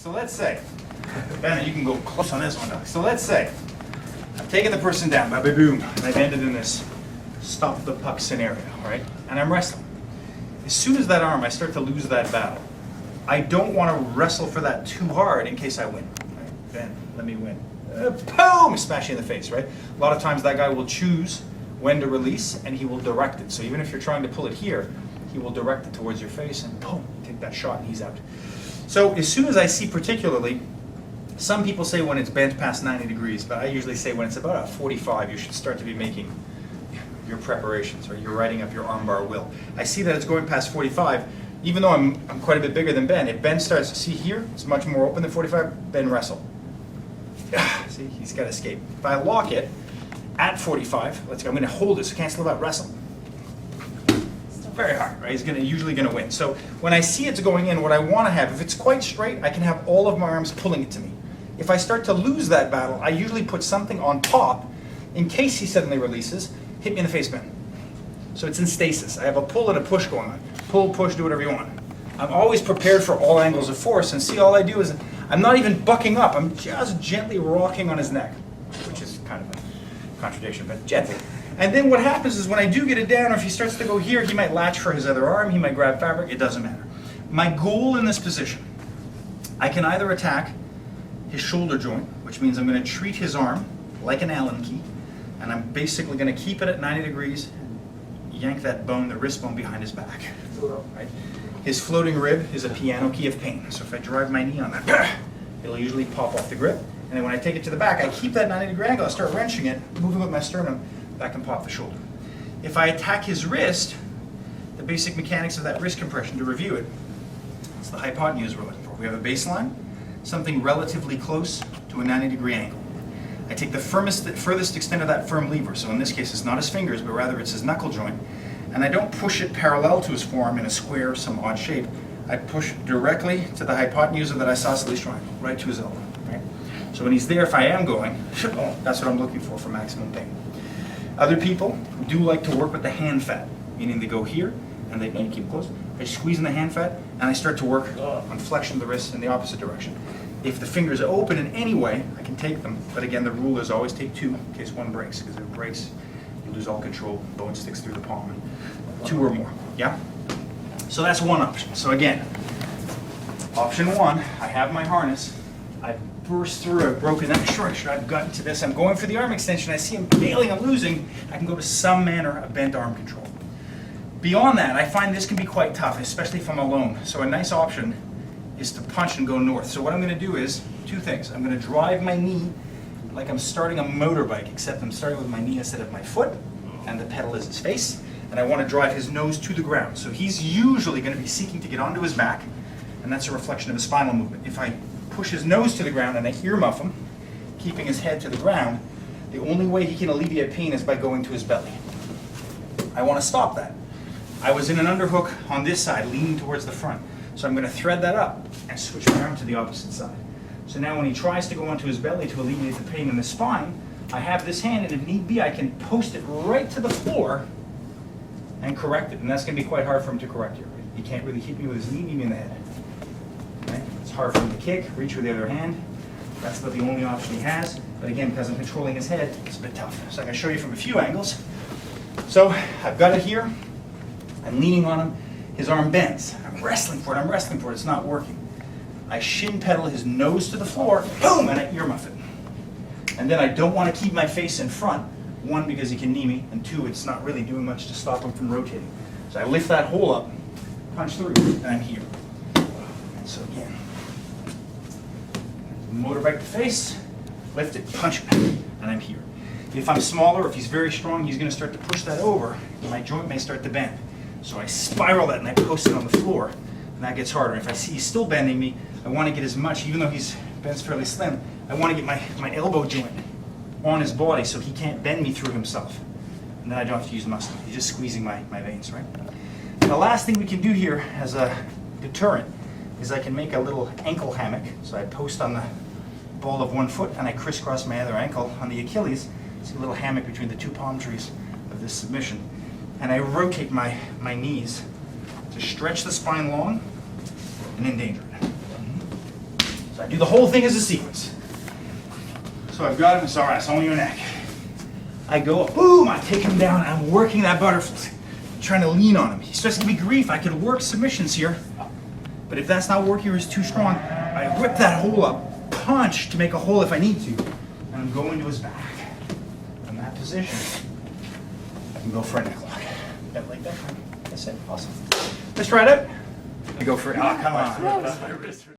So let's say, Ben, you can go close on this one, Doug. So let's say I've taken the person down, boom, and I've ended in this stop the puck scenario, right? And I'm wrestling. As soon as that arm, I start to lose that battle, I don't want to wrestle for that too hard in case I win. Right? Ben, let me win. Boom! Smash you in the face, right? A lot of times that guy will choose when to release and he will direct it. So even if you're trying to pull it here, he will direct it towards your face and boom, take that shot and he's out. So as soon as I see particularly, some people say when it's bent past 90 degrees, but I usually say when it's about 45, you should start to be making your preparations, or you're writing up your armbar will. I see that it's going past 45, even though I'm quite a bit bigger than Ben. If Ben starts to see here, it's much more open than 45, Ben wrestle. See, he's got to escape. If I lock it at 45, let's go, I'm going to hold it, so cancel about wrestle. Very hard, right? He's usually going to win. So when I see it's going in, what I want to have, if it's quite straight, I can have all of my arms pulling it to me. If I start to lose that battle, I usually put something on top in case he suddenly releases, hit me in the face, Ben. So it's in stasis. I have a pull and a push going on. Pull, push, do whatever you want. I'm always prepared for all angles of force, and see, all I do is, I'm not even bucking up, I'm just gently rocking on his neck, which is kind of a contradiction, but gently. And then what happens is when I do get it down, or if he starts to go here, he might latch for his other arm, he might grab fabric, it doesn't matter. My goal in this position, I can either attack his shoulder joint, which means I'm going to treat his arm like an Allen key, and I'm basically going to keep it at 90 degrees, and yank that bone, the wrist bone behind his back. Right? His floating rib is a piano key of pain, so if I drive my knee on that, it'll usually pop off the grip, and then when I take it to the back, I keep that 90 degree angle, I start wrenching it, moving with my sternum, that can pop the shoulder. If I attack his wrist, the basic mechanics of that wrist compression, to review it, it's the hypotenuse we're looking for. We have a baseline, something relatively close to a 90 degree angle. I take the furthest extent of that firm lever, so in this case it's not his fingers, but rather it's his knuckle joint, and I don't push it parallel to his forearm in a square, some odd shape. I push directly to the hypotenuse of that isosceles triangle, right to his elbow. Right? So when he's there, if I am going, that's what I'm looking for maximum pain. Other people do like to work with the hand fat, meaning they go here, and they keep close. I squeeze in the hand fat, and I start to work on flexion of the wrist in the opposite direction. If the fingers are open in any way, I can take them, but again, the rule is always take two in case one breaks, because if it breaks, you lose all control, bone sticks through the palm. Two or more, yeah? So that's one option. So again, option one, I have my harness, I've burst through, I've broken that structure, I've gotten to this, I'm going for the arm extension, I see him failing, I'm losing, I can go to some manner of bent arm control. Beyond that, I find this can be quite tough, especially if I'm alone. So a nice option is to punch and go north. So what I'm going to do is two things. I'm going to drive my knee like I'm starting a motorbike, except I'm starting with my knee instead of my foot, and the pedal is his face, and I want to drive his nose to the ground. So he's usually going to be seeking to get onto his back, and that's a reflection of his spinal movement. If I push his nose to the ground and I earmuff him, keeping his head to the ground, the only way he can alleviate pain is by going to his belly. I want to stop that. I was in an underhook on this side, leaning towards the front. So I'm going to thread that up and switch my arm to the opposite side. So now when he tries to go onto his belly to alleviate the pain in the spine, I have this hand, and if need be, I can post it right to the floor and correct it. And that's going to be quite hard for him to correct here. Right? He can't really hit me with his knee, knee me in the head. Right? It's hard for him to kick, reach with the other hand. That's about the only option he has. But again, because I'm controlling his head, it's a bit tough. So I can show you from a few angles. So I've got it here. I'm leaning on him. His arm bends. I'm wrestling for it. It's not working. I shin pedal his nose to the floor, boom, and I earmuff it. And then I don't want to keep my face in front. One, because he can knee me, and two, it's not really doing much to stop him from rotating. So I lift that hole up, punch through, and I'm here. And so again, motorbike the face, lift it, punch it, and I'm here. If I'm smaller, if he's very strong, he's going to start to push that over, and my joint may start to bend. So I spiral that and I post it on the floor, and that gets harder. If I see he's still bending me, I want to get as much, even though he's bends fairly slim, I want to get my elbow joint on his body so he can't bend me through himself. And then I don't have to use muscle. He's just squeezing my veins, right? The last thing we can do here as a deterrent is I can make a little ankle hammock. So I post on the ball of one foot and I crisscross my other ankle on the Achilles. See a little hammock between the two palm trees of this submission. And I rotate my knees to stretch the spine long and endanger it. So So I do the whole thing as a sequence. So I've got him, it's all right, it's only your neck. I go up, boom, I take him down, I'm working that butterfly. I'm trying to lean on him. He starts to give me grief. I could work submissions here, but if that's not working or is too strong, I rip that hole up, punch to make a hole if I need to, and I'm going to his back. In that position, I can go for a neck lock. Bend like that. That's it, awesome. Let's try it out. I go for it. Oh, come on.